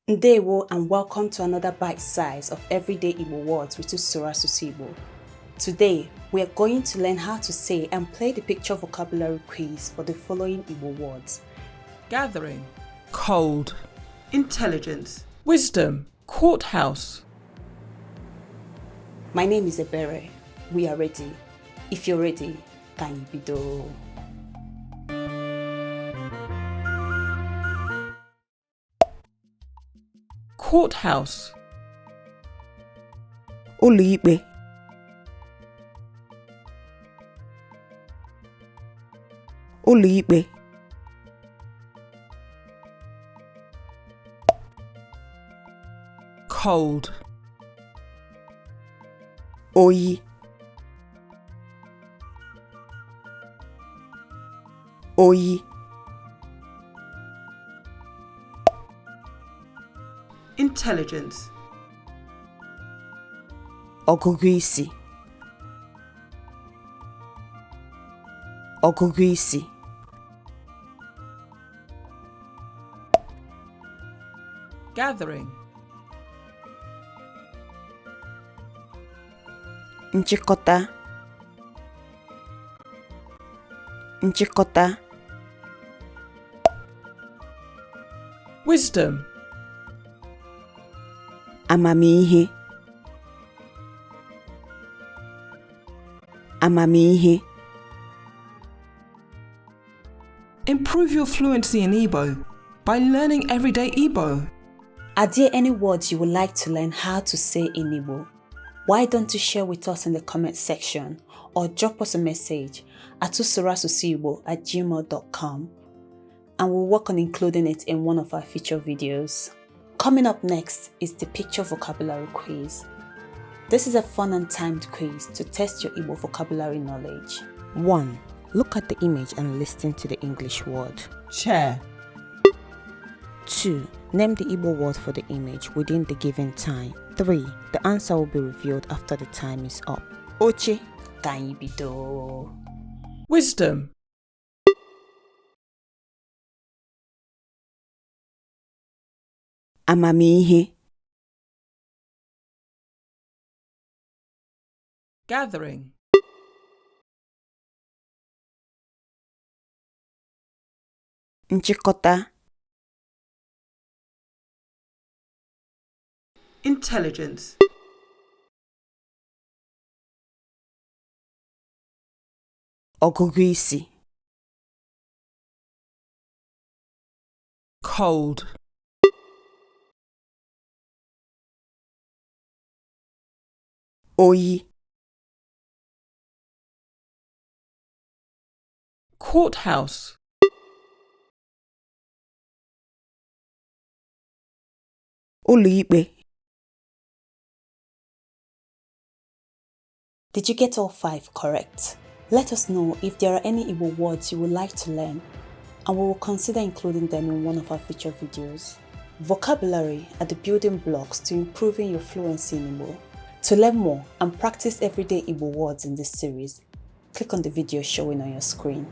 Ndewo and welcome to another bite size of everyday Igbo words with Usoro Igbo. Today, we are going to learn how to say and play the picture vocabulary quiz for the following Igbo words. Gathering, cold, intelligence, wisdom, courthouse. My name is Ebere. We are ready. If you're ready, anyị bido. Courthouse, ụlọikpe, ụlọikpe, cold, oyi, oyi, intelligence, ọgụgụ isi, ọgụgụ isi, gathering, nchịkọta, nchịkọta, wisdom, amamihe, amamihe. Improve your fluency in Igbo by learning everyday Igbo. Are there any words you would like to learn how to say in Igbo? Why don't you share with us in the comment section or drop us a message at usorasusigbo@gmail.com and we'll work on including it in one of our future videos. Coming up next is the picture vocabulary quiz. This is a fun and timed quiz to test your Igbo vocabulary knowledge. 1. Look at the image and listen to the English word. Chair, 2. Name the Igbo word for the image within the given time. 3. The answer will be revealed after the time is up. Oche, Anyị bido. wisdom, amamihe, gathering, nchịkọta, intelligence, ọgụgụ isi, cold, oyi, courthouse, ụlọikpe. Did you get all 5 correct? Let us know if there are any Igbo words you would like to learn and we will consider including them in one of our future videos. Vocabulary are the building blocks to improving your fluency in Igbo. To learn more and practice everyday Igbo words in this series, click on the video showing on your screen.